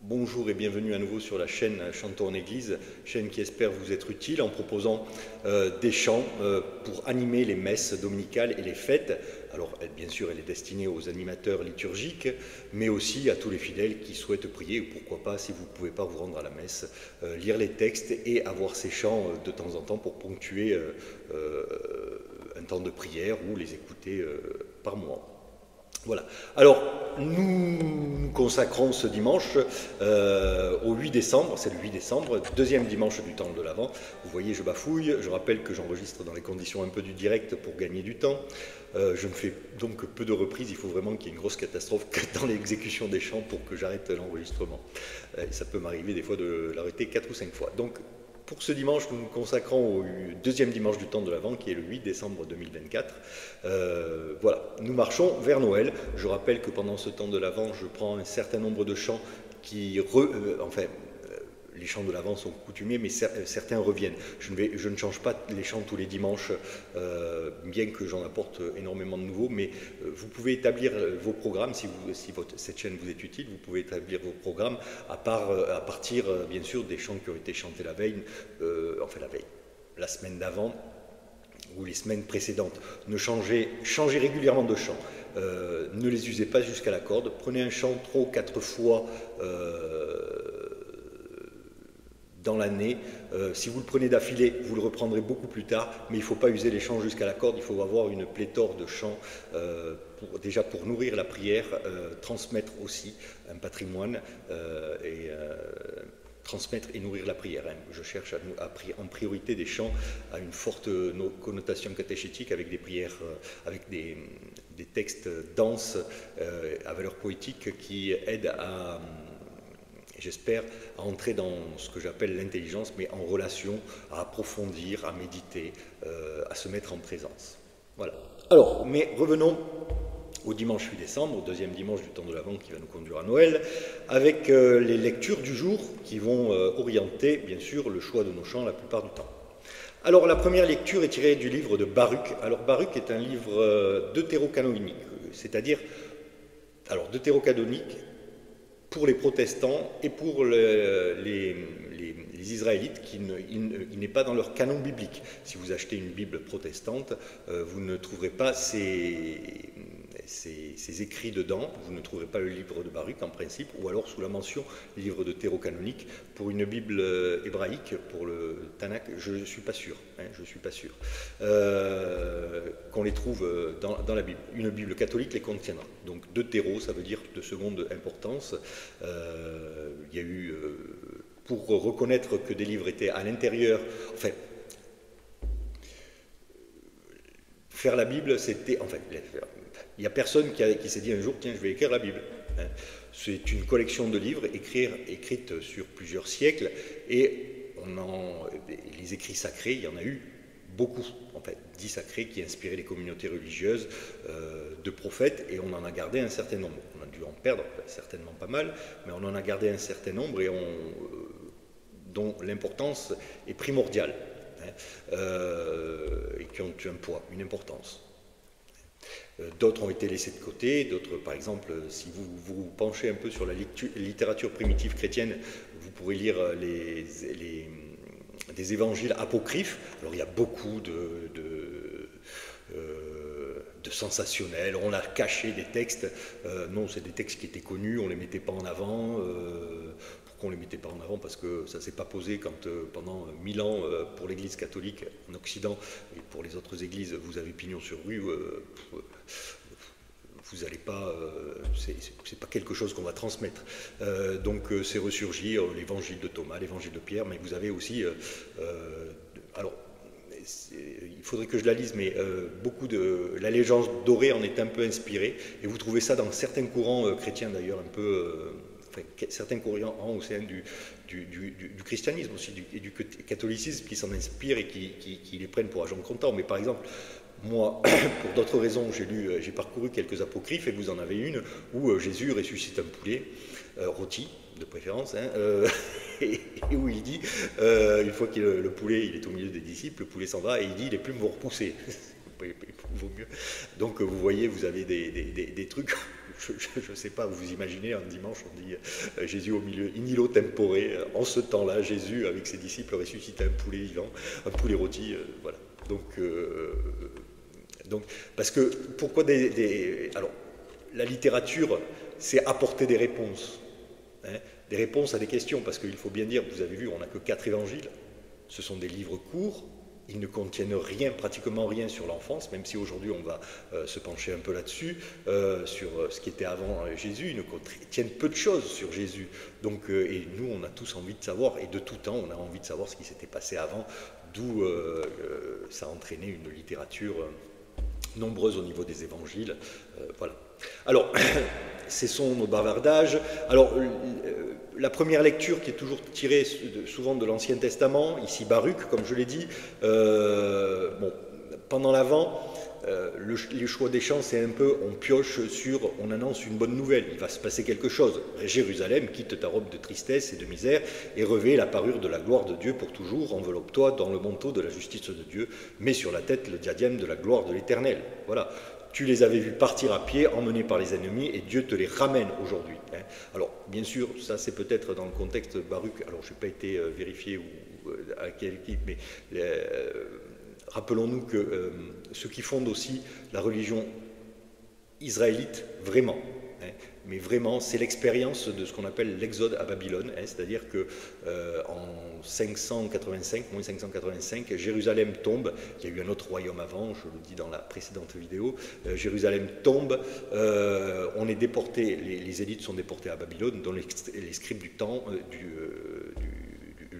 Bonjour et bienvenue à nouveau sur la chaîne Chantons en Église, chaîne qui espère vous être utile en proposant des chants pour animer les messes dominicales et les fêtes. Alors bien sûr elle est destinée aux animateurs liturgiques, mais aussi à tous les fidèles qui souhaitent prier, ou pourquoi pas, si vous ne pouvez pas vous rendre à la messe, lire les textes et avoir ces chants de temps en temps pour ponctuer un temps de prière ou les écouter par mois. Voilà. Alors, nous consacrons ce dimanche au 8 décembre, c'est le 8 décembre, deuxième dimanche du temps de l'Avent. Vous voyez, je bafouille, je rappelle que j'enregistre dans les conditions un peu du direct pour gagner du temps. Je ne fais donc peu de reprises, il faut vraiment qu'il y ait une grosse catastrophe dans l'exécution des chants pour que j'arrête l'enregistrement. Ça peut m'arriver des fois de l'arrêter 4 ou 5 fois. Donc, pour ce dimanche, nous nous consacrons au deuxième dimanche du temps de l'Avent, qui est le 8 décembre 2024. Voilà, nous marchons vers Noël. Je rappelle que pendant ce temps de l'Avent, je prends un certain nombre de chants qui... les chants de l'Avent sont coutumiers, mais certains reviennent. Je ne change pas les chants tous les dimanches, bien que j'en apporte énormément de nouveaux, mais vous pouvez établir vos programmes, si cette chaîne vous est utile, vous pouvez établir vos programmes à partir, bien sûr, des chants qui ont été chantés la veille, la semaine d'avant, ou les semaines précédentes. Changez régulièrement de chant. Ne les usez pas jusqu'à la corde. Prenez un chant 3 ou 4 fois dans l'année. Si vous le prenez d'affilée, vous le reprendrez beaucoup plus tard, mais il ne faut pas user les chants jusqu'à la corde, il faut avoir une pléthore de chants déjà pour nourrir la prière, transmettre aussi un patrimoine transmettre et nourrir la prière. Je cherche en priorité des chants à une forte connotation catéchétique avec des prières, avec des textes denses à valeur poétique qui aident à, j'espère, à entrer dans ce que j'appelle l'intelligence, mais en relation, à approfondir, à méditer, à se mettre en présence. Voilà. Alors, mais revenons au dimanche 8 décembre, au deuxième dimanche du temps de l'Avent qui va nous conduire à Noël, avec les lectures du jour qui vont orienter, bien sûr, le choix de nos chants la plupart du temps. Alors, la première lecture est tirée du livre de Baruch. Alors, Baruch est un livre deutérocanonique, c'est-à-dire, alors, deutérocanonique pour les protestants et pour les Israélites, il n'est pas dans leur canon biblique. Si vous achetez une Bible protestante, vous ne trouverez pas ces écrits dedans, vous ne trouverez pas le livre de Baruch en principe, ou alors sous la mention livre deutérocanonique. Pour une Bible hébraïque, pour le Tanakh, je ne suis pas sûr, je suis pas sûr qu'on les trouve dans la Bible. Une Bible catholique les contiendra. Donc deutéro, ça veut dire de seconde importance. Il y a eu, pour reconnaître que des livres étaient à l'intérieur, enfin, faire la Bible, c'était, enfin, il n'y a personne qui s'est dit un jour, tiens, je vais écrire la Bible. C'est une collection de livres écrite sur plusieurs siècles, et les écrits sacrés, il y en a eu beaucoup, en fait, 10 sacrés qui inspiraient les communautés religieuses de prophètes, et on en a gardé un certain nombre. On a dû en perdre, certainement pas mal, mais on en a gardé un certain nombre dont l'importance est primordiale, et qui ont eu un poids, une importance. D'autres ont été laissés de côté, d'autres, par exemple, si vous vous penchez un peu sur la littérature primitive chrétienne, vous pourrez lire des évangiles apocryphes. Alors il y a beaucoup de sensationnels, on a caché des textes, non, c'est des textes qui étaient connus, on ne les mettait pas en avant. Pourquoi on ne les mettait pas en avant? Parce que ça ne s'est pas posé quand pendant 1000 ans, pour l'Église catholique en Occident, et pour les autres églises, vous avez pignon sur rue, vous n'allez pas, c'est pas quelque chose qu'on va transmettre. Donc c'est ressurgi l'évangile de Thomas, l'évangile de Pierre, mais vous avez aussi, alors il faudrait que je la lise, mais la légende dorée en est un peu inspirée, et vous trouvez ça dans certains courants chrétiens d'ailleurs, un peu, certains courants au sein du christianisme aussi, et du catholicisme qui s'en inspirent et qui les prennent pour agents comptants. Mais par exemple, moi, pour d'autres raisons, j'ai parcouru quelques apocryphes, et vous en avez une où Jésus ressuscite un poulet rôti, de préférence, et où il dit, une fois que le poulet il est au milieu des disciples, le poulet s'en va, et il dit, les plumes vont repousser. Il vaut mieux. Donc vous voyez, vous avez des trucs, je ne sais pas, vous imaginez, un dimanche, on dit Jésus au milieu, in illo tempore, en ce temps-là, Jésus, avec ses disciples, ressuscitait un poulet vivant, un poulet rôti, voilà. Donc, parce que, pourquoi alors, la littérature, c'est apporter des réponses, hein, des réponses à des questions, parce qu'il faut bien dire, vous avez vu, on n'a que 4 évangiles, ce sont des livres courts, ils ne contiennent rien, pratiquement rien sur l'enfance, même si aujourd'hui on va se pencher un peu là-dessus, sur ce qui était avant Jésus, ils ne contiennent peu de choses sur Jésus. Donc, et nous, on a tous envie de savoir, et de tout temps, on a envie de savoir ce qui s'était passé avant, d'où ça a entraîné une littérature nombreuse au niveau des évangiles. Voilà. Alors, cessons nos bavardages. Alors, la première lecture qui est toujours tirée souvent de l'Ancien Testament, ici Baruch, comme je l'ai dit, bon, pendant l'Avent, les choix des chants, c'est un peu, on pioche sur, on annonce une bonne nouvelle, il va se passer quelque chose. Jérusalem, quitte ta robe de tristesse et de misère, et revêt la parure de la gloire de Dieu pour toujours, enveloppe-toi dans le manteau de la justice de Dieu, mets sur la tête le diadème de la gloire de l'Éternel. Voilà. Tu les avais vus partir à pied, emmenés par les ennemis, et Dieu te les ramène aujourd'hui. Hein. Alors, bien sûr, ça c'est peut-être dans le contexte Baruch, alors je n'ai pas été vérifié à quelle équipe, mais rappelons-nous que ceux qui fondent aussi la religion israélite, vraiment, hein, mais vraiment, c'est l'expérience de ce qu'on appelle l'exode à Babylone, hein, c'est-à-dire que en 585, moins 585, Jérusalem tombe, il y a eu un autre royaume avant, je le dis dans la précédente vidéo, Jérusalem tombe, on est déporté, les élites sont déportés à Babylone, dont les scribes du temps,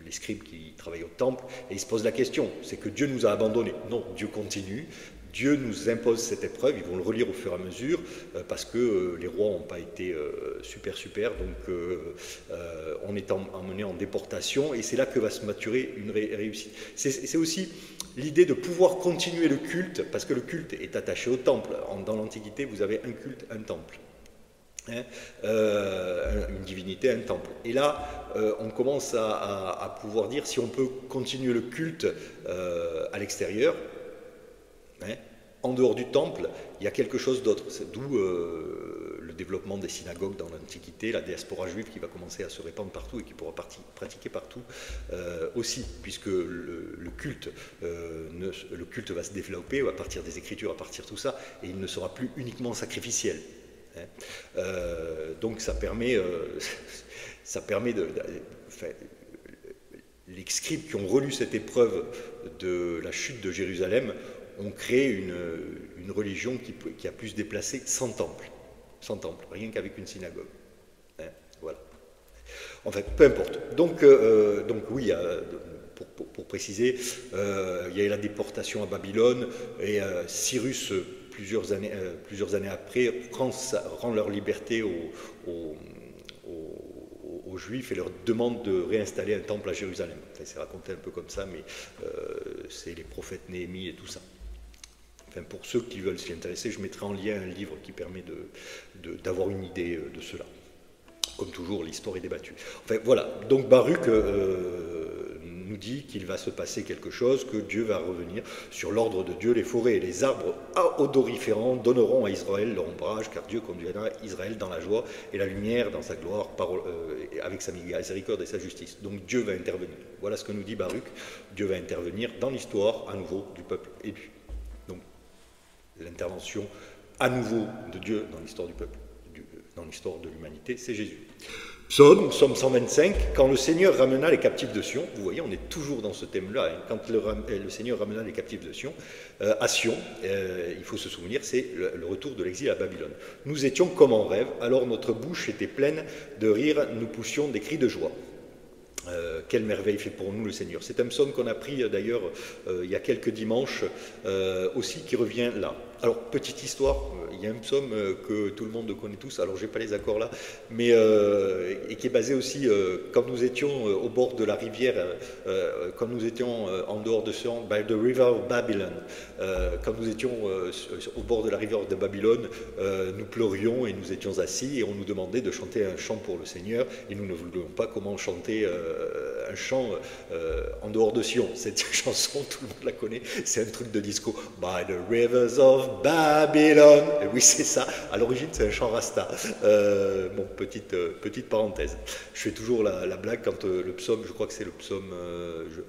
les scribes qui travaillent au temple, et ils se posent la question, c'est que Dieu nous a abandonnés. Non, Dieu continue, Dieu nous impose cette épreuve, ils vont le relire au fur et à mesure, parce que les rois n'ont pas été super, donc on est emmené en déportation, et c'est là que va se maturer une réussite. C'est aussi l'idée de pouvoir continuer le culte, parce que le culte est attaché au temple. Dans l'Antiquité, vous avez un culte, un temple. Hein, une divinité, un temple. Et là, on commence à pouvoir dire si on peut continuer le culte à l'extérieur, hein, en dehors du temple, il y a quelque chose d'autre. D'où le développement des synagogues dans l'Antiquité, la diaspora juive qui va commencer à se répandre partout et qui pourra pratiquer partout aussi, puisque le culte va se développer à partir des Écritures, à partir de tout ça, et il ne sera plus uniquement sacrificiel. Hein. Donc ça permet enfin, les scribes qui ont relu cette épreuve de la chute de Jérusalem ont créé une religion qui a pu se déplacer sans temple, rien qu'avec une synagogue. Hein, voilà. Enfin, peu importe. Donc oui, pour préciser, il y a eu la déportation à Babylone, et Cyrus, plusieurs années après, rend leur liberté aux Juifs et leur demande de réinstaller un temple à Jérusalem. Enfin, c'est raconté un peu comme ça, mais c'est les prophètes Néhémie et tout ça. Enfin, pour ceux qui veulent s'y intéresser, je mettrai en lien un livre qui permet d'avoir une idée de cela. Comme toujours, l'histoire est débattue. Enfin, voilà. Donc Baruch nous dit qu'il va se passer quelque chose, que Dieu va revenir sur l'ordre de Dieu. Les forêts et les arbres odoriférants donneront à Israël leur ombrage, car Dieu conduira Israël dans la joie et la lumière dans sa gloire, avec sa miséricorde et sa justice. Donc Dieu va intervenir. Voilà ce que nous dit Baruch. Dieu va intervenir dans l'histoire à nouveau du peuple élu. Donc l'intervention à nouveau de Dieu dans l'histoire du peuple, dans l'histoire de l'humanité, c'est Jésus. Psaume 125, quand le Seigneur ramena les captifs de Sion, vous voyez, on est toujours dans ce thème-là, hein, quand le Seigneur ramena les captifs de Sion, à Sion, il faut se souvenir, c'est le retour de l'exil à Babylone. Nous étions comme en rêve, alors notre bouche était pleine de rire, nous poussions des cris de joie. Quelle merveille fait pour nous le Seigneur. C'est un psaume qu'on a pris d'ailleurs il y a quelques dimanches aussi, qui revient là. Alors, petite histoire, il y a un psaume que tout le monde connaît tous, alors je n'ai pas les accords là, mais et qui est basé aussi, quand nous étions au bord de la rivière, quand nous étions en dehors de Sion, by the river of Babylon, quand nous étions au bord de la rivière de Babylone, nous pleurions et nous étions assis et on nous demandait de chanter un chant pour le Seigneur et nous ne voulions pas comment chanter un chant en dehors de Sion. Cette chanson, tout le monde la connaît, c'est un truc de disco. By the rivers of Babylon. Et oui, c'est ça. À l'origine, c'est un chant rasta. Bon, petite parenthèse. Je fais toujours la blague quand le psaume, je crois que c'est le psaume,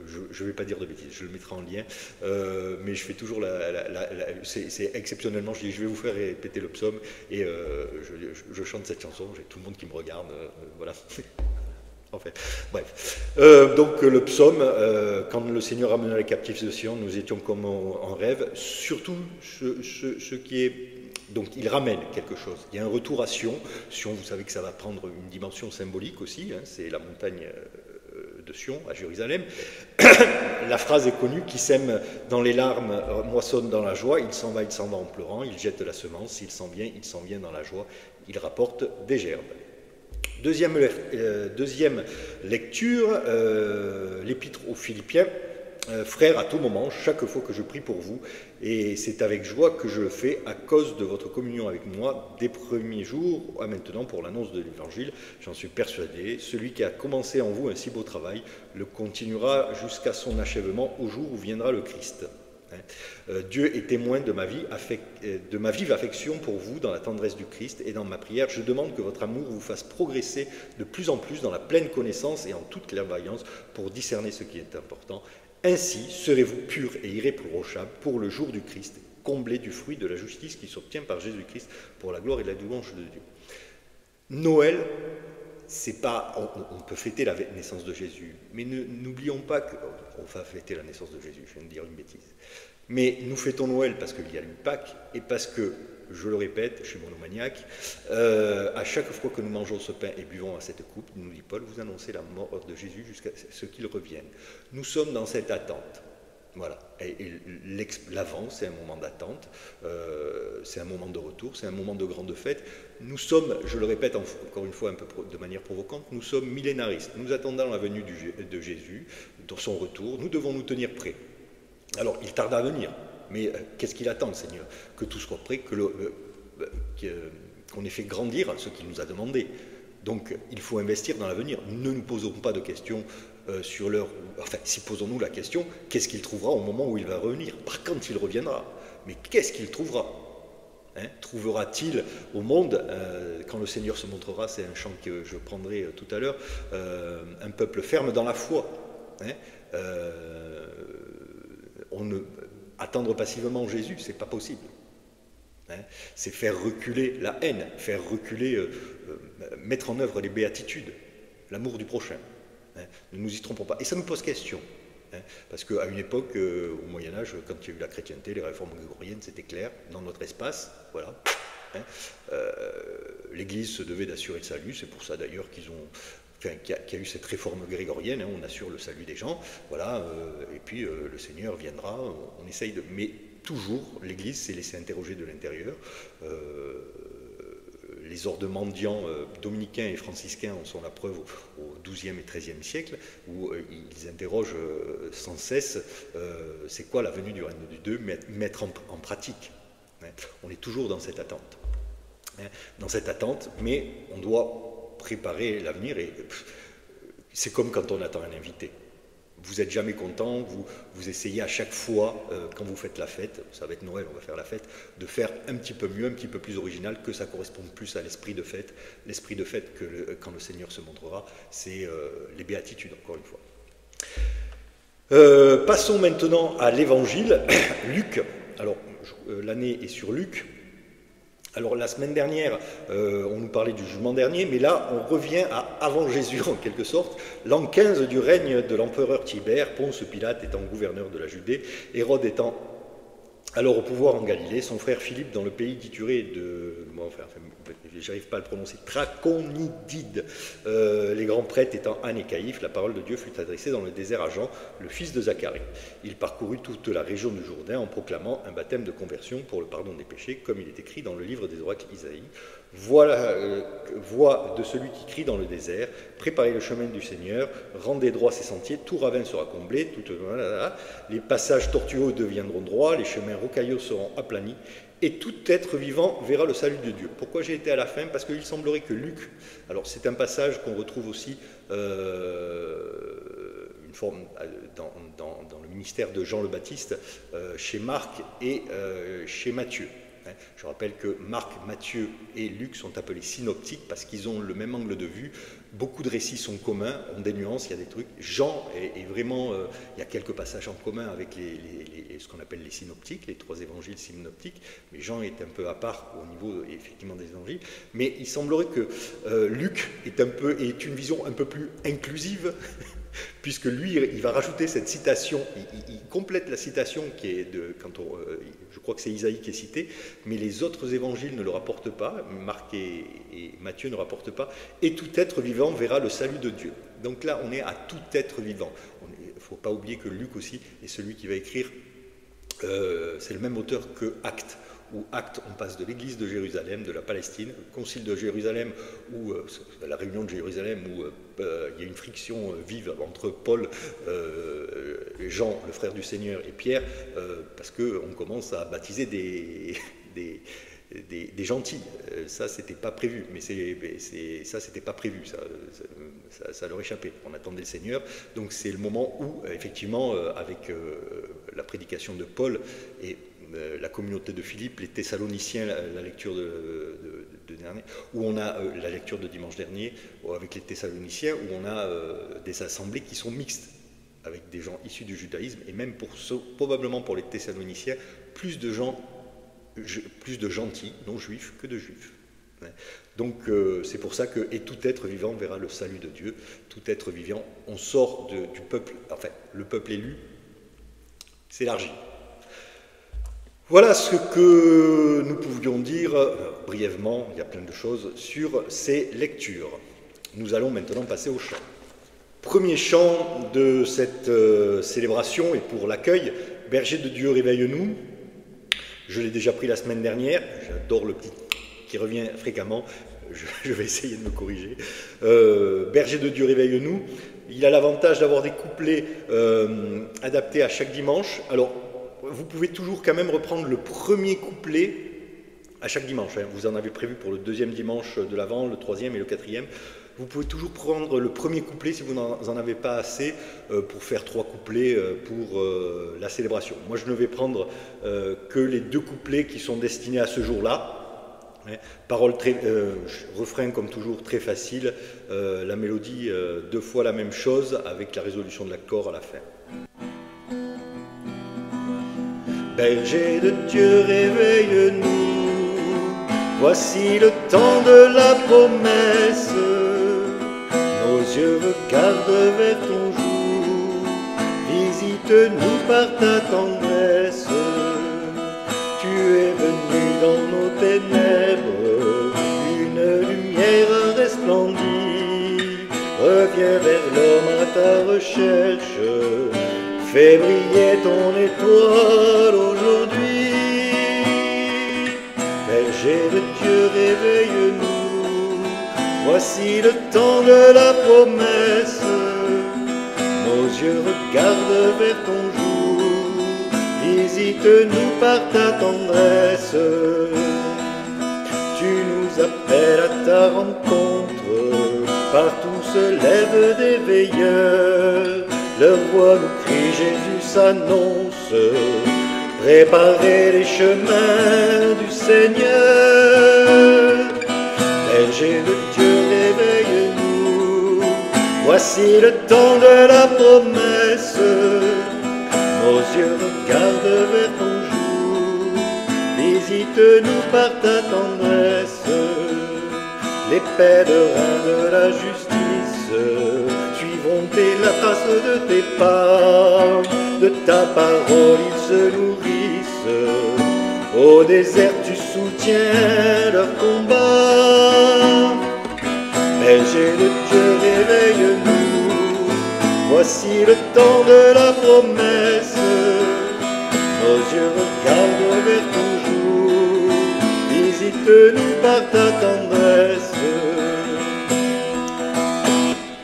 je ne vais pas dire de bêtises, je le mettrai en lien, mais je fais toujours c'est exceptionnellement, je dis je vais vous faire répéter le psaume et je chante cette chanson, j'ai tout le monde qui me regarde, voilà. En fait, bref. Donc le psaume, quand le Seigneur ramena les captifs de Sion, nous étions comme en rêve, surtout ce qui est... Donc il ramène quelque chose. Il y a un retour à Sion. Sion, vous savez que ça va prendre une dimension symbolique aussi. Hein, c'est la montagne de Sion, à Jérusalem. La phrase est connue, qui sème dans les larmes, moissonne dans la joie. Il s'en va en pleurant. Il jette la semence. Il s'en vient dans la joie. Il rapporte des gerbes. Deuxième lecture, l'épître aux Philippiens. Frères, à tout moment, chaque fois que je prie pour vous, et c'est avec joie que je le fais à cause de votre communion avec moi des premiers jours à maintenant pour l'annonce de l'Évangile. J'en suis persuadé, celui qui a commencé en vous un si beau travail le continuera jusqu'à son achèvement au jour où viendra le Christ. Dieu est témoin de ma vive affection pour vous dans la tendresse du Christ, et dans ma prière, je demande que votre amour vous fasse progresser de plus en plus dans la pleine connaissance et en toute clairvoyance pour discerner ce qui est important. Ainsi serez-vous purs et irréprochables pour le jour du Christ, comblés du fruit de la justice qui s'obtient par Jésus-Christ pour la gloire et la louange de Dieu. Noël, c'est pas, on peut fêter la naissance de Jésus, mais n'oublions pas qu'on va fêter la naissance de Jésus, je viens de dire une bêtise. Mais nous fêtons Noël parce qu'il y a eu Pâques et parce que, je le répète, je suis monomaniaque, à chaque fois que nous mangeons ce pain et buvons à cette coupe, nous dit Paul, vous annoncez la mort de Jésus jusqu'à ce qu'il revienne. Nous sommes dans cette attente. Voilà. Et l'avant, c'est un moment d'attente, c'est un moment de retour, c'est un moment de grande fête. Nous sommes, je le répète encore une fois un peu de manière provocante, nous sommes millénaristes. Nous attendons la venue de Jésus, dans son retour. Nous devons nous tenir prêts. Alors, il tarde à venir, mais qu'est-ce qu'il attend, le Seigneur? Que tout soit prêt, qu'on ait fait grandir ce qu'il nous a demandé. Donc, il faut investir dans l'avenir. Ne nous posons pas de questions sur l'heure. Enfin, si posons-nous la question, qu'est-ce qu'il trouvera au moment où il va revenir? Pas quand il reviendra, mais qu'est-ce qu'il trouvera? Trouvera-t-il au monde, quand le Seigneur se montrera, c'est un chant que je prendrai tout à l'heure, un peuple ferme dans la foi. Attendre passivement Jésus, c'est pas possible. C'est faire reculer la haine, faire reculer, mettre en œuvre les béatitudes, l'amour du prochain. Ne nous y trompons pas. Et ça nous pose question. Parce qu'à une époque, au Moyen-Âge, quand il y a eu la chrétienté, les réformes grégoriennes, c'était clair, dans notre espace, voilà. L'Église se devait d'assurer le salut, c'est pour ça d'ailleurs qu'il y a eu cette réforme grégorienne, on assure le salut des gens, voilà, et puis le Seigneur viendra, on essaye de... Mais toujours, l'Église s'est laissée interroger de l'intérieur. Les ordres mendiants dominicains et franciscains en sont la preuve au XIIe et XIIIe siècle, où ils interrogent sans cesse c'est quoi la venue du règne de Dieu, mettre en pratique. On est toujours dans cette attente. Dans cette attente, mais on doit préparer l'avenir, et c'est comme quand on attend un invité. Vous n'êtes jamais content, vous essayez à chaque fois, quand vous faites la fête, ça va être Noël, on va faire la fête, de faire un petit peu mieux, un petit peu plus original, que ça corresponde plus à l'esprit de fête. L'esprit de fête, quand le Seigneur se montrera, c'est les béatitudes, encore une fois. Passons maintenant à l'Évangile. Luc, alors l'année est sur Luc. Alors la semaine dernière, on nous parlait du jugement dernier, mais là on revient à avant Jésus en quelque sorte, l'an 15 du règne de l'empereur Tibère, Ponce Pilate étant gouverneur de la Judée, Hérode étant alors au pouvoir en Galilée, son frère Philippe dans le pays d'Iturée j'arrive pas à le prononcer, Traconidide, les grands prêtres étant Anne et Caïphe, la parole de Dieu fut adressée dans le désert à Jean, le fils de Zacharie. Il parcourut toute la région du Jourdain en proclamant un baptême de conversion pour le pardon des péchés, comme il est écrit dans le livre des oracles Isaïe. Voilà, voix de celui qui crie dans le désert, préparez le chemin du Seigneur, rendez droit ses sentiers, tout ravin sera comblé, les passages tortueux deviendront droits, les chemins rocailleux seront aplanis, et tout être vivant verra le salut de Dieu. Pourquoi j'ai été à la fin? Parce qu'il semblerait que Luc, alors c'est un passage qu'on retrouve aussi une forme dans le ministère de Jean le Baptiste, chez Marc et chez Matthieu. Je rappelle que Marc, Matthieu et Luc sont appelés synoptiques parce qu'ils ont le même angle de vue. Beaucoup de récits sont communs, ont des nuances, il y a des trucs. Jean est vraiment, il y a quelques passages en commun avec ce qu'on appelle les synoptiques, les 3 évangiles synoptiques, mais Jean est un peu à part au niveau effectivement des évangiles. Mais il semblerait que Luc est une vision un peu plus inclusive. Puisque lui, il va rajouter cette citation, il complète la citation qui est je crois que c'est Isaïe qui est cité, mais les autres évangiles ne le rapportent pas, Marc et Matthieu ne rapportent pas, et tout être vivant verra le salut de Dieu. Donc là, on est à tout être vivant. Il ne faut pas oublier que Luc aussi est celui qui va écrire, c'est le même auteur que Actes. Où Actes, on passe de l'église de Jérusalem, de la Palestine, le concile de Jérusalem, ou la réunion de Jérusalem, où il y a une friction vive entre Paul, Jean, le frère du Seigneur, et Pierre, parce qu'on commence à baptiser des gentils. Ça, c'était pas prévu, mais ça, c'était pas prévu, ça leur échappait. On attendait le Seigneur, donc c'est le moment où, effectivement, avec la prédication de Paul et la communauté de Philippe, les Thessaloniciens, la lecture de dernier, où on a la lecture de dimanche dernier avec les Thessaloniciens, où on a des assemblées qui sont mixtes, avec des gens issus du judaïsme, et même probablement pour les Thessaloniciens, plus de gentils, non juifs, que de juifs. Donc c'est pour ça que « et tout être vivant verra le salut de Dieu ». Tout être vivant, on sort du peuple, enfin le peuple élu s'élargit. Voilà ce que nous pouvions dire brièvement, il y a plein de choses, sur ces lectures. Nous allons maintenant passer au chant. Premier chant de cette célébration et pour l'accueil, « Berger de Dieu, réveille-nous ». Je l'ai déjà pris la semaine dernière, j'adore le petit qui revient fréquemment, je vais essayer de me corriger. Berger de Dieu, réveille-nous. Il a l'avantage d'avoir des couplets adaptés à chaque dimanche. Alors, vous pouvez toujours quand même reprendre le premier couplet à chaque dimanche. Vous en avez prévu pour le 2e dimanche de l'Avent, le 3e et le 4e. Vous pouvez toujours prendre le premier couplet si vous n'en avez pas assez pour faire 3 couplets pour la célébration. Moi, je ne vais prendre que les 2 couplets qui sont destinés à ce jour-là. Parole refrain comme toujours très facile, la mélodie 2 fois la même chose avec la résolution de l'accord à la fin. Berger de Dieu, réveille-nous, voici le temps de la promesse. Nos yeux regardent vers ton jour, visite-nous par ta tendresse. Tu es venu dans nos ténèbres, une lumière resplendit. Reviens vers l'homme à ta recherche, fais briller ton étoile aujourd'hui. Berger de Dieu, réveille-nous, voici le temps de la promesse. Nos yeux regardent vers ton jour, visite-nous par ta tendresse. Tu nous appelles à ta rencontre, partout se lèvent des veilleurs. Le roi nous crie, Jésus s'annonce, préparez les chemins du Seigneur. Berger de Dieu, réveille-nous, voici le temps de la promesse. Nos yeux regardent vers ton jour, visite-nous par ta tendresse. Les pèlerins de la justice suivront la trace de tes pas, de ta parole ils se nourrissent. Au désert tu soutiens leur combat. Berger de Dieu, réveille-nous, voici le temps de la promesse. Nos yeux regardent vers ton jour, visite visite-nous par ta tendresse.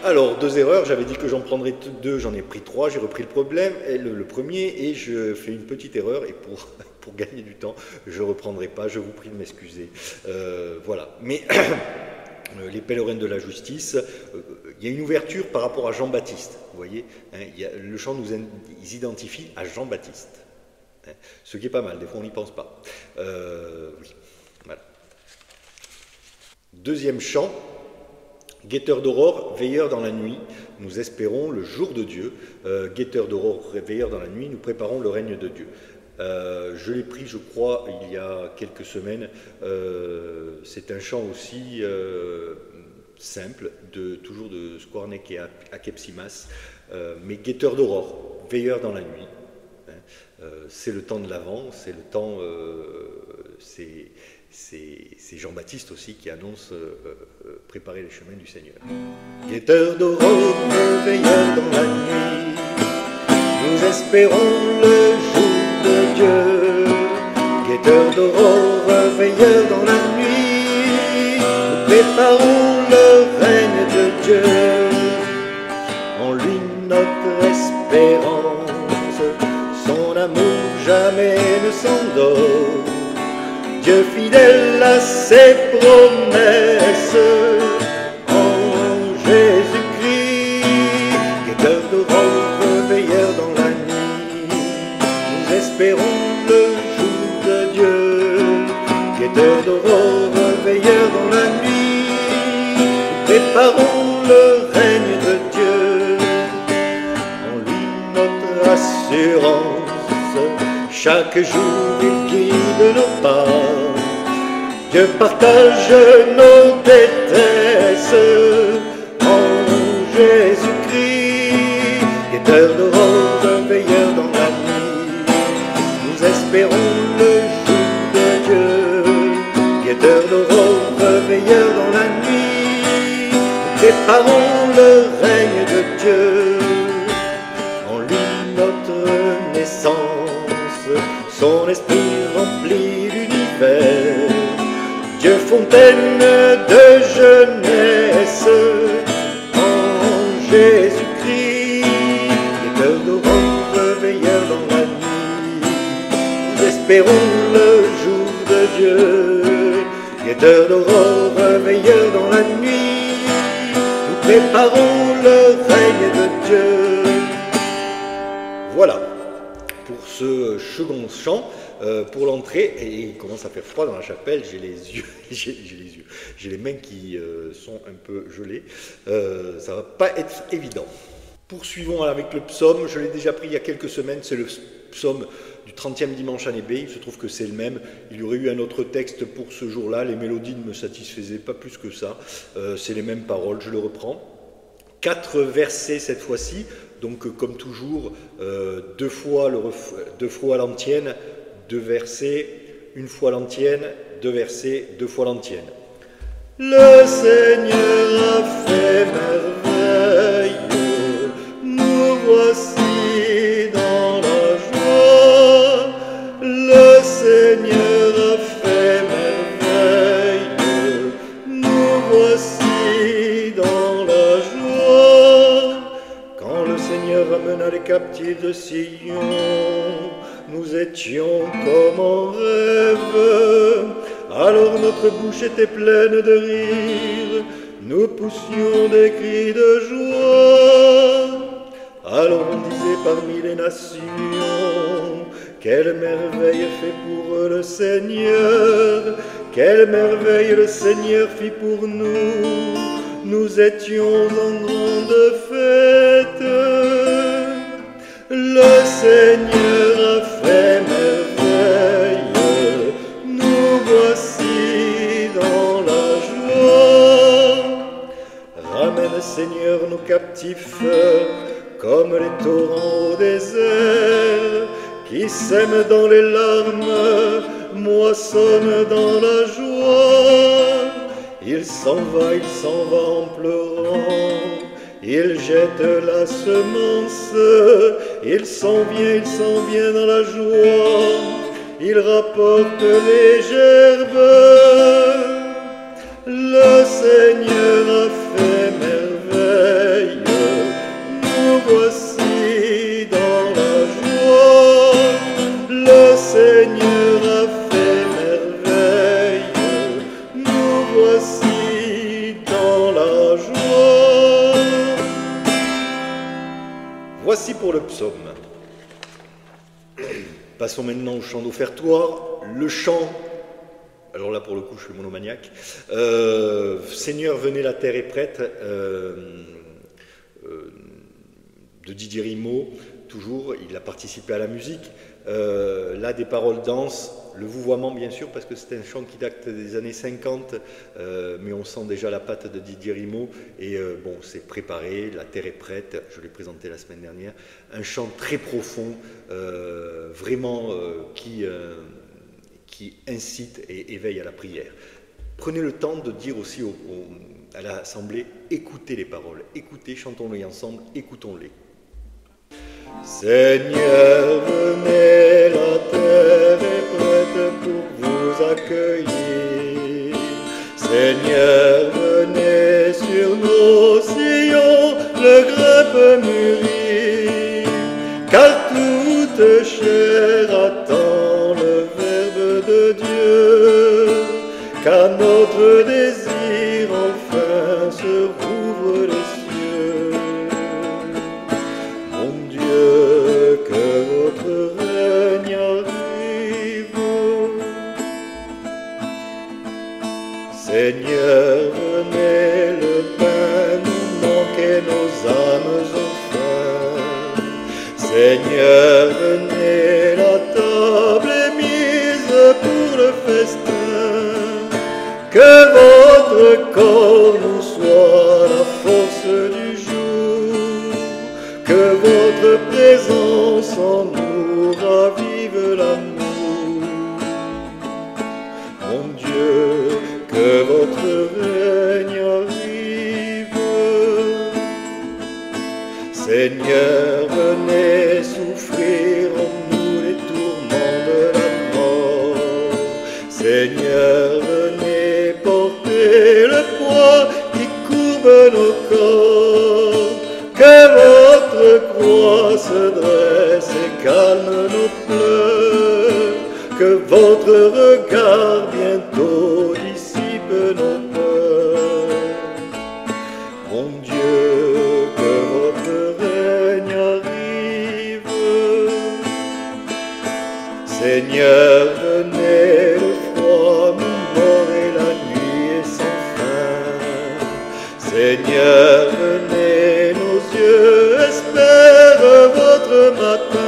Alors, 2 erreurs, j'avais dit que j'en prendrais 2, j'en ai pris 3, j'ai repris le problème, le premier, et je fais une petite erreur, et pour gagner du temps, je ne reprendrai pas, je vous prie de m'excuser. Voilà, mais les pèlerins de la justice, il y a une ouverture par rapport à Jean-Baptiste, vous voyez, hein, le chant ils identifient à Jean-Baptiste, hein, ce qui est pas mal, des fois on n'y pense pas. Oui, voilà. Deuxième chant. Guetteur d'aurore, veilleur dans la nuit, nous espérons le jour de Dieu. Guetteur d'aurore, veilleur dans la nuit, nous préparons le règne de Dieu. Je l'ai pris, je crois, il y a quelques semaines. C'est un chant aussi simple, toujours de Squarneck et Akepsimas, mais guetteur d'aurore, veilleur dans la nuit. Hein, c'est le temps de l'Avent, c'est le temps... c'est Jean-Baptiste aussi qui annonce préparer les chemins du Seigneur. Guetteur d'aurore, veilleur dans la nuit, nous espérons le jour de Dieu. Guetteur d'aurore, veilleur dans la nuit, nous préparons le règne de Dieu. En lui notre espérance, son amour jamais ne s'endort. Dieu fidèle à ses promesses, en Jésus-Christ, guetteur d'aurore, veilleur dans la nuit, nous espérons le jour de Dieu. Guetteur d'aurore, veilleur dans la nuit, nous préparons le règne de Dieu. En lui notre assurance, chaque jour il guide nos pas. Dieu partage nos détresses en Jésus-Christ. Guetteur d'aurore, veilleur dans la nuit, nous espérons le jour de Dieu. Guetteur d'aurore, veilleur dans la nuit, nous préparons le règne de Dieu. En lui notre naissance, son esprit remplit l'univers. Dieu fontaine de jeunesse, en Jésus-Christ, guetteur d'aurore, veilleur dans la nuit, nous espérons le jour de Dieu. Guetteur d'aurore, veilleur dans la nuit, nous préparons le règne de Dieu. Voilà pour ce second chant. Pour l'entrée, et il commence à faire froid dans la chapelle, j'ai les mains qui sont un peu gelées, ça va pas être évident. Poursuivons avec le psaume, je l'ai déjà pris il y a quelques semaines, c'est le psaume du 30e dimanche à Nébé, il se trouve que c'est le même, il y aurait eu un autre texte pour ce jour-là, les mélodies ne me satisfaisaient pas plus que ça, c'est les mêmes paroles, je le reprends. 4 versets cette fois-ci, donc comme toujours, 2 fois l'antienne, 2 versets, 1 fois l'antienne, 2 versets, 2 fois l'antienne. Le Seigneur a fait merveille, nous voici dans la joie. Le Seigneur a fait merveille, nous voici dans la joie. Quand le Seigneur ramena les captifs de Sion, nous étions comme en rêve, alors notre bouche était pleine de rire, nous poussions des cris de joie. Alors on disait parmi les nations, quelle merveille fait pour eux le Seigneur, quelle merveille le Seigneur fit pour nous, nous étions en grande fête. Le Seigneur a fait merveille, nous voici dans la joie. Ramène Seigneur nos captifs, comme les torrents au désert, qui sèment dans les larmes, moissonnent dans la joie. Il s'en va en pleurant, il jette la semence, il s'en vient dans la joie. il rapporte les gerbes. Le Seigneur a fait merveille, nous voici dans la joie. Le Seigneur a fait merveille, nous voici dans la joie. Voici pour le psaume. Passons maintenant au chant d'offertoire. Le chant, alors là pour le coup je suis monomaniaque. Seigneur, venez, la terre est prête, de Didier Rimaud, toujours, il a participé à la musique. Là des paroles denses, le vouvoiement bien sûr, parce que c'est un chant qui date des années 50, mais on sent déjà la patte de Didier Rimaud, et bon, c'est préparé, la terre est prête, je l'ai présenté la semaine dernière, un chant très profond, vraiment qui incite et éveille à la prière. Prenez le temps de dire aussi à l'assemblée, écoutez les paroles, écoutez, chantons-les ensemble, écoutons-les. Seigneur, venez, la terre est prête pour vous accueillir. Seigneur, venez sur nos sillons, le grain peut mûrir, car toute chair attend le Verbe de Dieu, car notre désir enfin se rouvre les cieux. Mon Dieu, que votre règne arrive. Seigneur, venez, le pain nous manque et nos âmes ont faim. Seigneur, venez, la table est mise pour le festin. Que votre corps nous soit la force du jour, que votre présence en nous ravive l'amour. Mon Dieu, que votre règne arrive. Seigneur, venez souffrir en nous les tourments de la mort. Seigneur, venez porter le poids qui courbe nos corps. Que votre croix se dresse et calme nos pleurs. Que votre regard bientôt dissipe nos peurs. Mon Dieu, que votre règne arrive. Seigneur, venez, le froid nous mord et la nuit est sans fin. Seigneur, venez, nos yeux espèrent votre matin.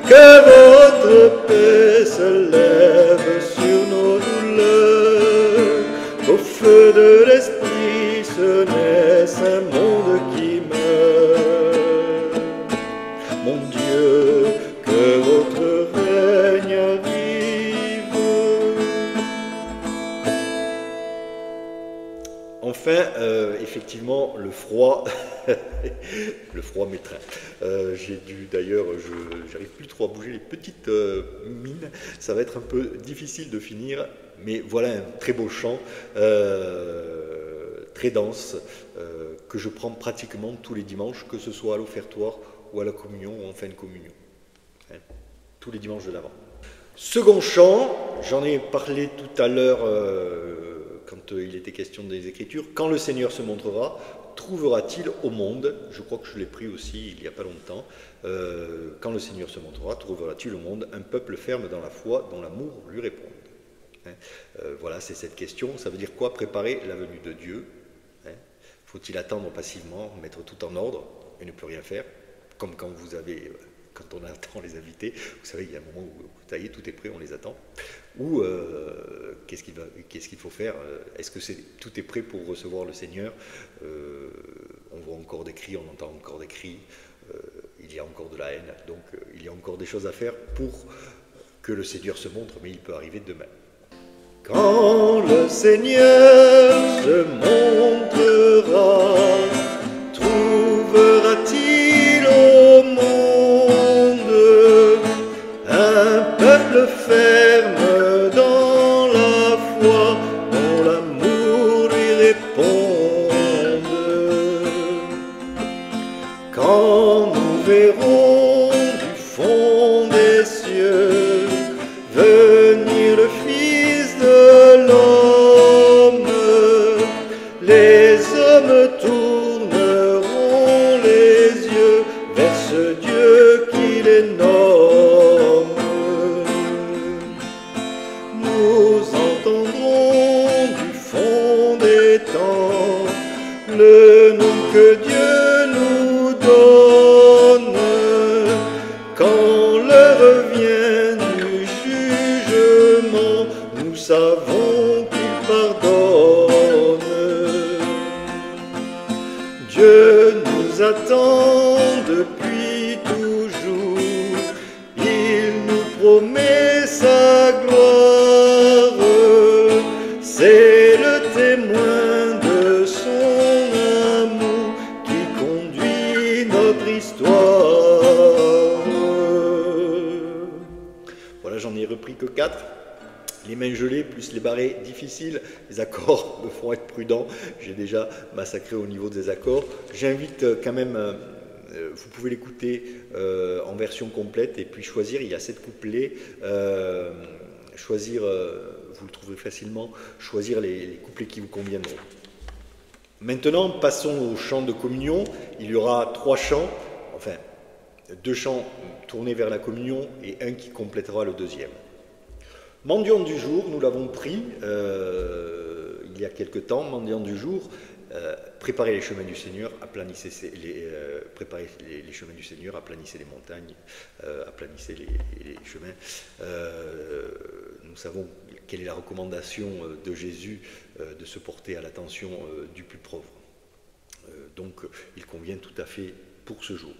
Que votre paix se lève sur nos douleurs. Qu'au feu de l'esprit se naisse un monde qui meurt. Mon Dieu, que votre règne arrive. Enfin, effectivement, le froid, le froid m'étreint. J'ai dû, d'ailleurs, j'arrive plus trop à bouger les petites mines. Ça va être un peu difficile de finir, mais voilà un très beau chant, très dense, que je prends pratiquement tous les dimanches, que ce soit à l'offertoire ou à la communion ou en fin de communion. Hein, tous les dimanches de l'Avent. Second chant, j'en ai parlé tout à l'heure quand il était question des Écritures. Quand le Seigneur se montrera, trouvera-t-il au monde, je crois que je l'ai pris aussi il n'y a pas longtemps, quand le Seigneur se montrera, trouvera-t-il au monde un peuple ferme dans la foi, dont l'amour lui réponde. Hein, voilà, c'est cette question. Ça veut dire quoi? Préparer la venue de Dieu. Hein, faut-il attendre passivement, mettre tout en ordre et ne plus rien faire? Comme quand vous avez... quand on attend les invités, vous savez, il y a un moment où ça y est, tout est prêt, on les attend. Ou qu'est-ce qu'il faut faire? Est-ce que tout est prêt pour recevoir le Seigneur? On voit encore des cris, on entend encore des cris, il y a encore de la haine, donc il y a encore des choses à faire pour que le Seigneur se montre, mais il peut arriver demain. Quand le Seigneur se montrera, trouvera-t-il au monde un peuple Quand nous verrons du fond des cieux venir le Fils de l'homme, les hommes tourneront les yeux vers ce Dieu qui les nomme. Nous entendrons du fond des temps le nom que Dieu nous donne. Quand l'heure vient du jugement, nous savons qu'il pardonne. Dieu nous attend depuis toujours, il nous promet sa gloire, c'est le témoin de son amour qui conduit notre histoire. Voilà, j'en ai repris que 4. Les mains gelées plus les barrés difficiles, les accords me font être prudent, j'ai déjà massacré au niveau des accords. J'invite quand même, vous pouvez l'écouter en version complète et puis choisir, il y a 7 couplets, choisir, vous le trouverez facilement, choisir les couplets qui vous conviendront. Maintenant, passons au chant de communion. Il y aura 3 chants, enfin 2 chants tournés vers la communion et un qui complétera le deuxième. Mendiant du jour, nous l'avons pris il y a quelque temps. Mendiant du jour, préparez les chemins du Seigneur, aplanissez préparez les chemins du Seigneur, aplanissez les montagnes, aplanissez les chemins. Nous savons quelle est la recommandation de Jésus de se porter à l'attention du plus pauvre. Donc, il convient tout à fait pour ce jour.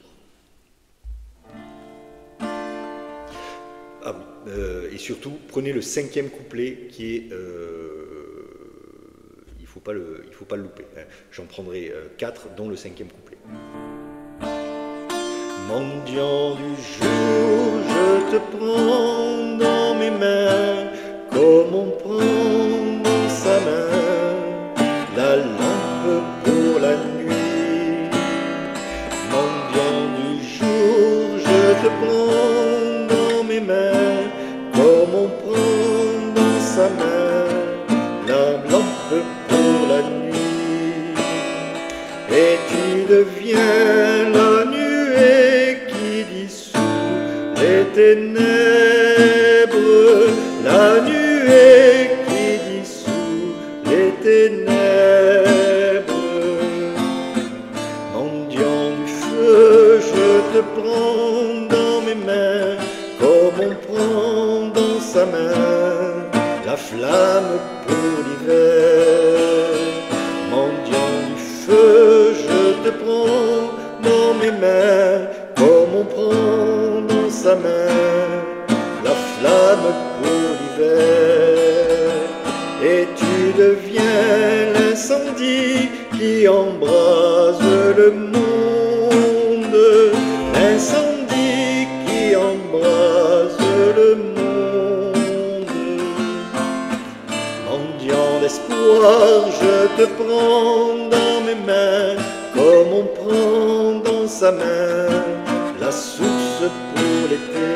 Ah oui, et surtout, prenez le 5e couplet qui est... il ne faut pas le louper. Hein. J'en prendrai 4, dont le 5e couplet. Mendiant du jour, je te prends dans mes mains, comme on prend dans sa main la lampe pour la nuit. Mendiant du jour, je te prends dans mes mains, comme on prend dans sa main la lampe pour la nuit. Et tu deviens la nuée qui dissout les ténèbres, la nuée qui dissout les ténèbres. Mendiant du feu, je te prends dans mes mains, comme on prend dans sa main la flamme pour l'hiver. Mendiant du feu, je te prends dans mes mains, comme on prend dans sa main la flamme pour l'hiver. Et tu deviens l'incendie qui embrase le monde, l'incendie qui embrase le monde. Mendiant d'espoir, je te prends dans mes mains, comme on prend dans sa main la source pour l'été.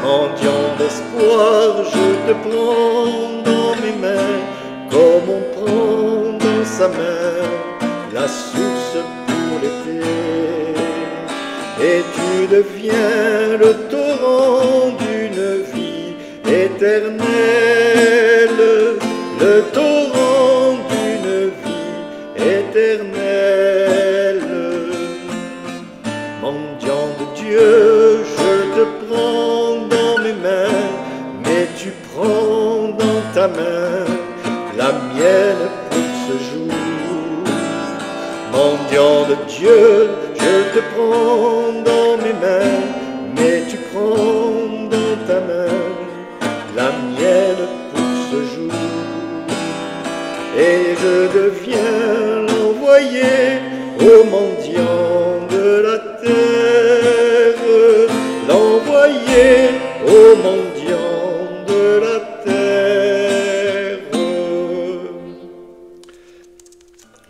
Mendiant d'espoir, je te prends dans mes mains, comme on prend dans sa main la source pour l'été. Et tu deviens le torrent d'une vie éternelle, le torrent d'une vie éternelle. Mendiant de Dieu, je te prends dans mes mains, mais tu prends dans ta main la mienne pour ce jour. Mendiant de Dieu, je te prends dans mes mains, mais tu prends dans ta main la mienne pour ce jour. Et je deviens l'envoyé aux mendiants de la terre, l'envoyé aux mendiants de la terre.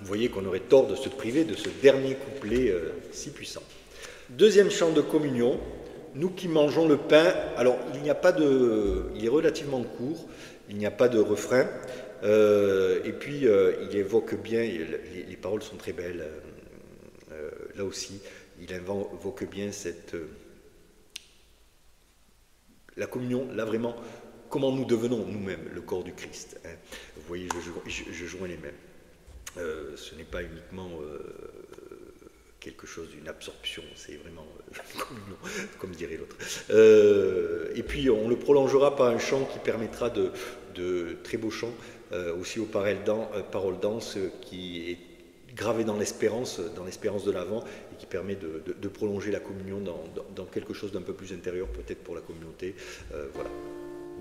Vous voyez qu'on aurait tort tort de se priver de ce dernier couplet si puissant. Deuxième chant de communion, nous qui mangeons le pain. Alors il est relativement court, il n'y a pas de refrain, et puis il évoque bien, les paroles sont très belles, là aussi, il invoque bien la communion, là vraiment, comment nous devenons nous-mêmes le corps du Christ. Hein. Vous voyez, je joins les mêmes. Ce n'est pas uniquement quelque chose d'une absorption, c'est vraiment communion, comme dirait l'autre. Et puis on le prolongera par un chant qui permettra de très beaux chants, aussi aux paroles denses, qui est gravé dans l'espérance de l'Avent, et qui permet de prolonger la communion dans quelque chose d'un peu plus intérieur, peut-être pour la communauté. Voilà.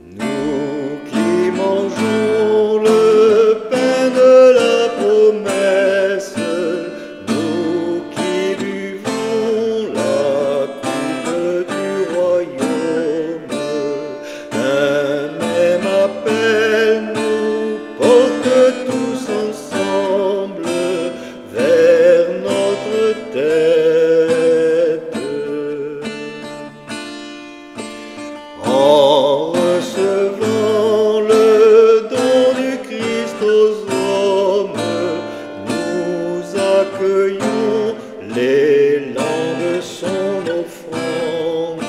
Nous qui mangeons le pain de la promesse, nous qui buvons la coupe du royaume, un même appel nous porte tous ensemble vers notre tête. En recevant le don du Christ aux hommes, nous accueillons l'élan de son offrande.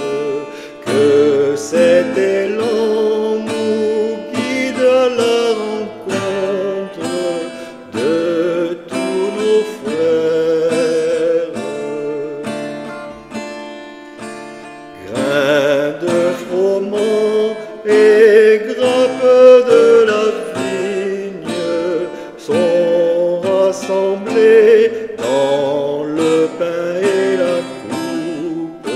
Que cet élan nous guide à la rencontre de tous nos frères. Grains de froment et grappes de la vigne sont rassemblés dans le pain et la coupe.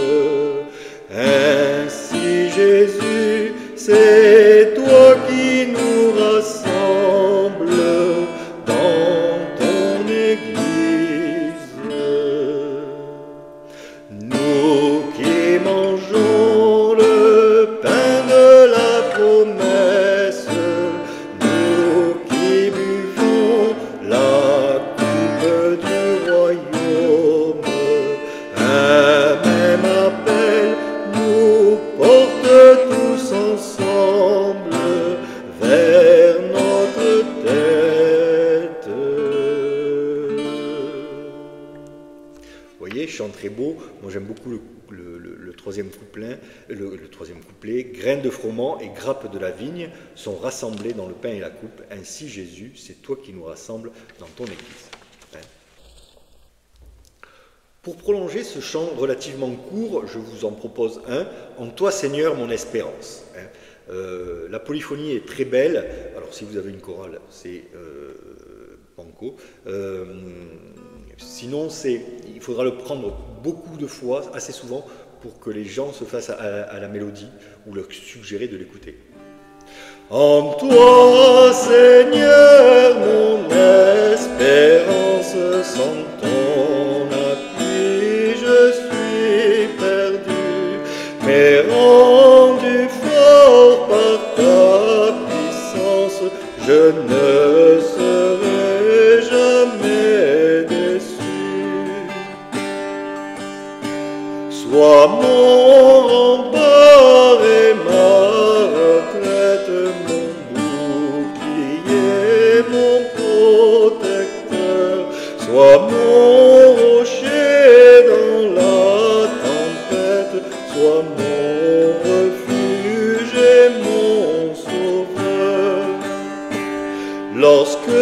Ainsi Jésus, c'est toi qui nous rassembles dans ton Église. Nous qui mangeons le pain de la promesse, nous qui buvons la coupe du royaume, un même appel nous porte tous ensemble vers notre tête. Vous voyez, chant très beau. Moi j'aime beaucoup le troisième couplet. Le troisième couplet, graines de froment et grappes de la vigne sont rassemblées dans le pain et la coupe. Ainsi Jésus, c'est toi qui nous rassembles dans ton Église. Hein. Pour prolonger ce chant relativement court, je vous en propose un. En toi Seigneur mon espérance. Hein. La polyphonie est très belle. Alors si vous avez une chorale, c'est banco. Sinon, il faudra le prendre beaucoup de fois, assez souvent, pour que les gens se fassent à la mélodie ou leur suggérer de l'écouter. En toi, Seigneur, mon espérance, sans ton appui, je suis perdu, mais rendu fort par ta puissance, je ne serai jamais déçu. Sois mon rempart et ma retraite, mon bouclier, mon protecteur. Sois mon rocher dans la tempête, sois mon refuge et mon sauveur. Lorsque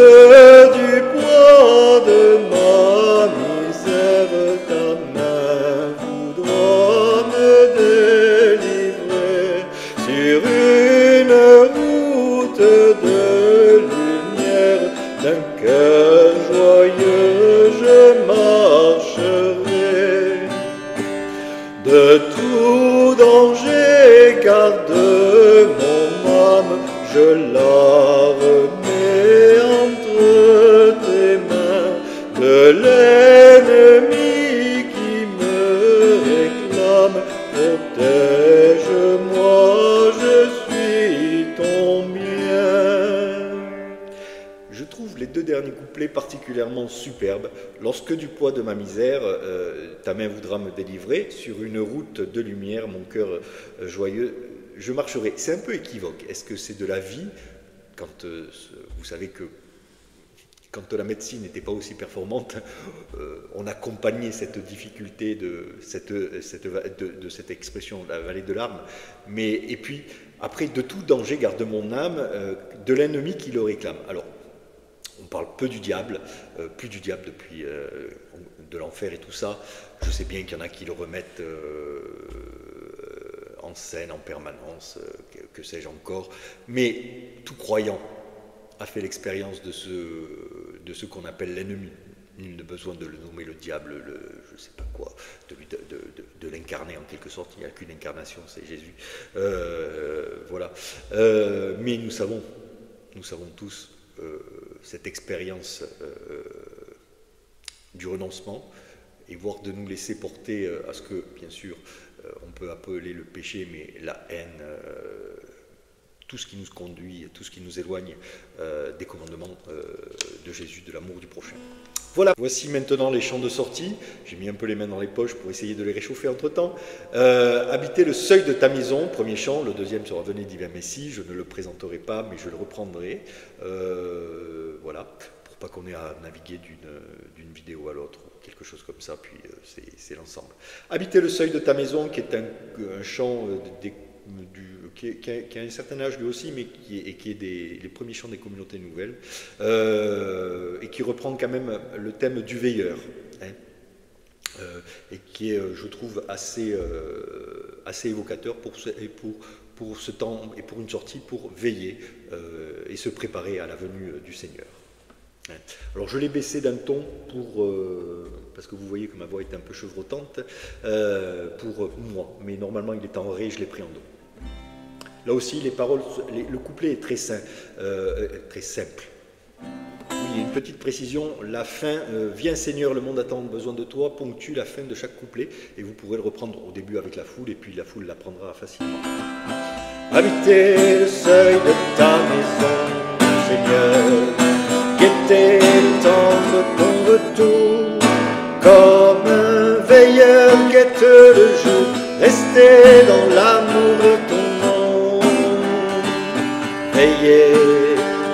du poids de ma misère ta main voudra me délivrer, sur une route de lumière, d'un cœur joyeux je marcherai. De tout danger garde mon âme, je la remets entre tes mains. De l'ennemi qui me réclame, protège-moi, je suis ton bien. Je trouve les deux derniers couplets couplet particulièrement superbe. Lorsque du poids de ma misère, ta main voudra me délivrer, sur une route de lumière, mon cœur joyeux, je marcherai. C'est un peu équivoque. Est-ce que c'est de la vie, quand vous savez que quand la médecine n'était pas aussi performante, on accompagnait cette difficulté de cette expression, la vallée de larmes. Et puis, après, de tout danger garde mon âme, de l'ennemi qui le réclame. Alors, on parle peu du diable, plus du diable depuis de l'enfer et tout ça. Je sais bien qu'il y en a qui le remettent en scène, en permanence, que sais-je encore. Mais tout croyant a fait l'expérience de ce qu'on appelle l'ennemi. Nul n'a besoin de le nommer le diable, je ne sais pas quoi, de l'incarner en quelque sorte. Il n'y a qu'une incarnation, c'est Jésus. Voilà. Mais nous savons tous cette expérience du renoncement, et voire de nous laisser porter à ce que, bien sûr, on peut appeler le péché, mais la haine, tout ce qui nous conduit, tout ce qui nous éloigne des commandements de Jésus, de l'amour du prochain. Voilà, voici maintenant les chants de sortie. J'ai mis un peu les mains dans les poches pour essayer de les réchauffer entre-temps. Habiter le seuil de ta maison, premier chant. Le deuxième sera Venez divin Messie. Je ne le présenterai pas, mais je le reprendrai. Voilà, pour pas qu'on ait à naviguer d'une vidéo à l'autre, quelque chose comme ça, puis c'est l'ensemble. Habiter le seuil de ta maison, qui est un chant qui a un certain âge lui aussi, mais qui est les premiers chants des communautés nouvelles, et qui reprend quand même le thème du veilleur, hein, et qui est, je trouve, assez évocateur pour ce temps et pour une sortie, pour veiller et se préparer à la venue du Seigneur. Alors je l'ai baissé d'un ton parce que vous voyez que ma voix est un peu chevrotante, pour moi, mais normalement il est en ré, je l'ai pris en do. Là aussi, les paroles, le couplet est très simple. Oui, une petite précision, la fin, viens Seigneur, le monde attend besoin de toi, ponctue la fin de chaque couplet, et vous pourrez le reprendre au début avec la foule, et puis la foule l'apprendra facilement. Habiter le seuil de ta maison, Seigneur, guetter le temps de ton retour, comme un veilleur guette le jour, rester dans l'amour de ton nom, veiller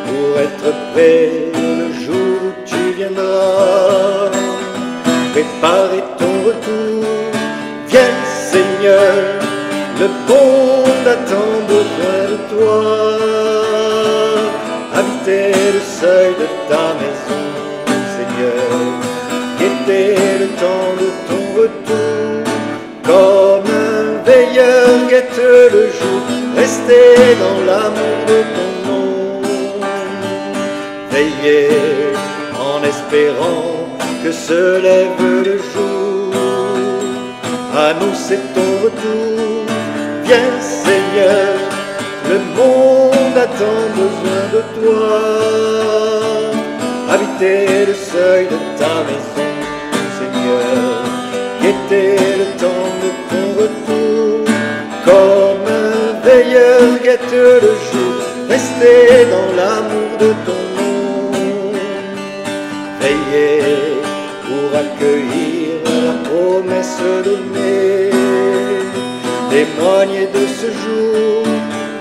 pour être prêt le jour où tu viendras, préparer ton retour, viens Seigneur, le monde attend besoin de toi, habiter le seuil de ta maison, Seigneur, guetter le temps de ton retour, comme un veilleur guette le jour, rester dans l'amour de ton nom, veiller en espérant que se lève le jour, annoncer ton retour, viens Seigneur, le monde attend besoin de toi, habiter le seuil de ta maison, Seigneur, guetter le temps de ton retour, comme un veilleur guette le jour, rester dans l'amour de ton nom, veiller pour accueillir la promesse donnée, témoigner de ce jour,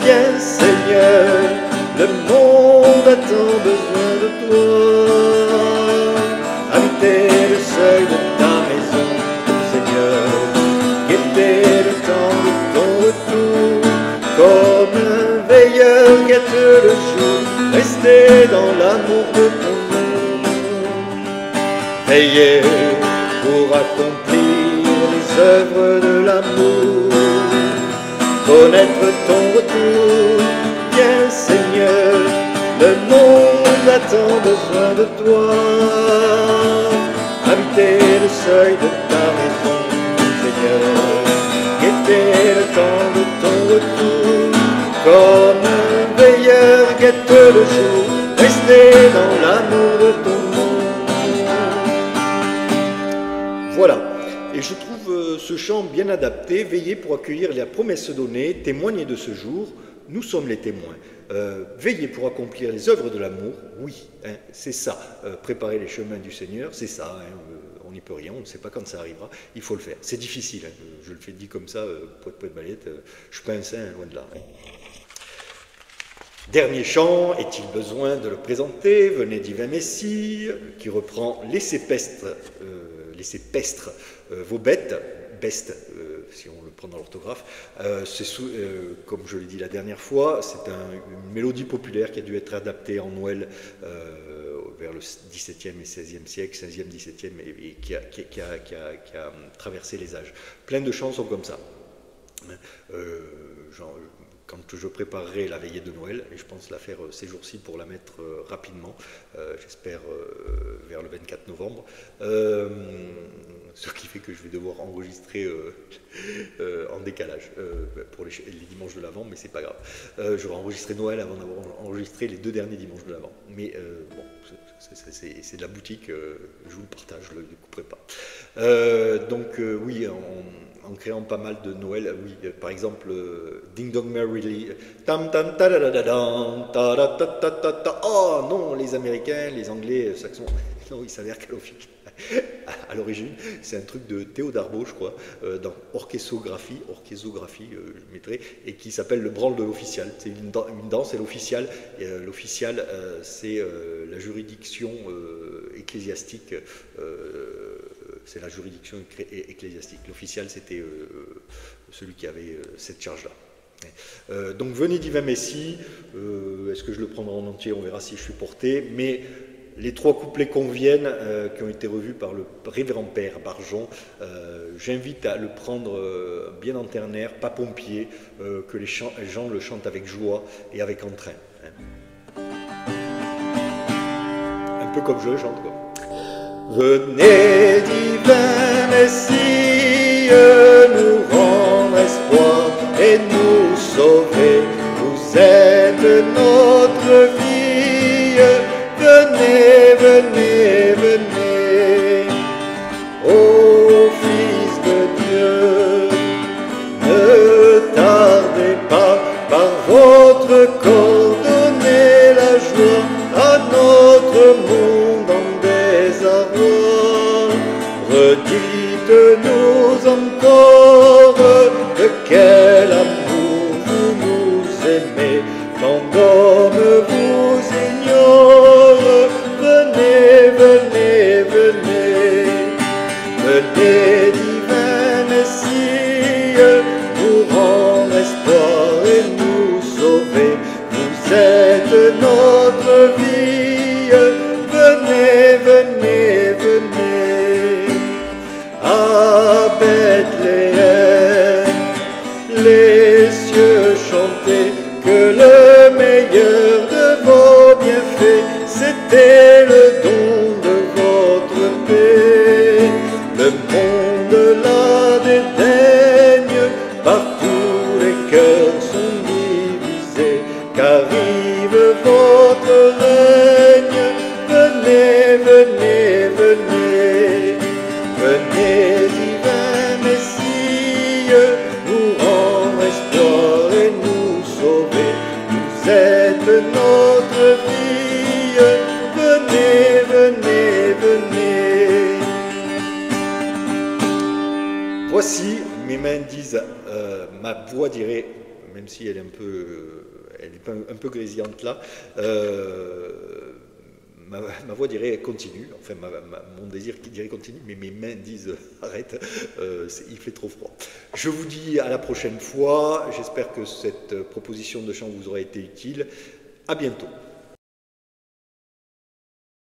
viens Seigneur, le monde attend besoin de toi, habiter le seuil de ta maison, Seigneur, guetter le temps de ton retour, comme un veilleur guette le jour, rester dans l'amour de ton nom, veiller pour accomplir les œuvres de l'amour, connaître ton retour, viens Seigneur, le monde attend besoin de toi, habiter le seuil de ta maison, Seigneur, guetter le temps de ton retour, comme un veilleur guette le jour, rester dans l'amour de ton nom. Voilà. Et je trouve ce chant bien adapté, veiller pour accueillir la promesse donnée, témoigner de ce jour, nous sommes les témoins. Veiller pour accomplir les œuvres de l'amour, oui, hein, c'est ça. Préparer les chemins du Seigneur, c'est ça. Hein, on n'y peut rien, on ne sait pas quand ça arrivera, il faut le faire. C'est difficile, hein, je le fais dit comme ça, poète balayette, je suis pas un saint, loin de là. Hein. Dernier chant, est-il besoin de le présenter? Venez divin Messie, qui reprend laissez pestre vos bêtes, best, si on le prend dans l'orthographe, comme je l'ai dit la dernière fois, c'est une mélodie populaire qui a dû être adaptée en Noël vers le XVIIe et XVIe siècle, XVe, XVIIe, et qui a traversé les âges. Plein de chansons comme ça. Quand je préparerai la veillée de Noël, et je pense la faire ces jours-ci pour la mettre rapidement, j'espère vers le 24 novembre, ce qui fait que je vais devoir enregistrer en décalage pour les dimanches de l'Avent, mais c'est pas grave. Je vais enregistrer Noël avant d'avoir enregistré les 2 derniers dimanches de l'Avent. Mais bon, c'est de la boutique, je vous le partage, je ne le couperai pas. Donc oui, en créant pas mal de Noël, oui, par exemple, Ding Dong Merrily, tam tam ta da da da ta ta ta ta ta. Oh non, les Américains, les Anglais, Saxons, non, il s'avère à l'origine, c'est un truc de Théo Darbo, je crois, dans Orchésographie, je mettrai, et qui s'appelle le branle de l'official. C'est une danse, et l'official, c'est la juridiction ecclésiastique. C'est la juridiction ecclésiastique. L'official, c'était celui qui avait cette charge-là. Donc venez divin Messie, est-ce que je le prendrai en entier? On verra si je suis porté, mais les 3 couplets conviennent, qui ont été revus par le révérend père Barjon. J'invite à le prendre bien en ternaire, pas pompier, que les gens le chantent avec joie et avec entrain. Hein. Un peu comme je le chante, quoi. Venez divin Messie, nous rendre espoir et nous sauver. Vous êtes notre vie, venez, venez, venez. Ô Fils de Dieu, ne tardez pas par votre corps, donnez la joie à notre monde en désarroi. Redites-nous encore de quel amour vous nous aimez, quand d'hommes vous ignorent. Venez, venez, venez, venez divin Messie, nous rendre espoir et nous sauver. Vous êtes notre vie, venez, venez, venez. À Bethléem, les cieux chantaient que le meilleur de vos bienfaits, c'était le don de votre paix. Le monde la dédaigne, partout les cœurs sont divisés, qu'arrive votre règne. Venez, venez, venez, venez divin Messie, nous rendre espoir et nous sauver. Vous êtes notre vie, venez, venez, venez. Voici, mes mains disent, ma voix dirait, même si elle est un peu grésillante là, ma voix dirait continue, enfin mon désir qui dirait continue, mais mes mains disent arrête, il fait trop froid. Je vous dis à la prochaine fois, j'espère que cette proposition de chant vous aura été utile. À bientôt.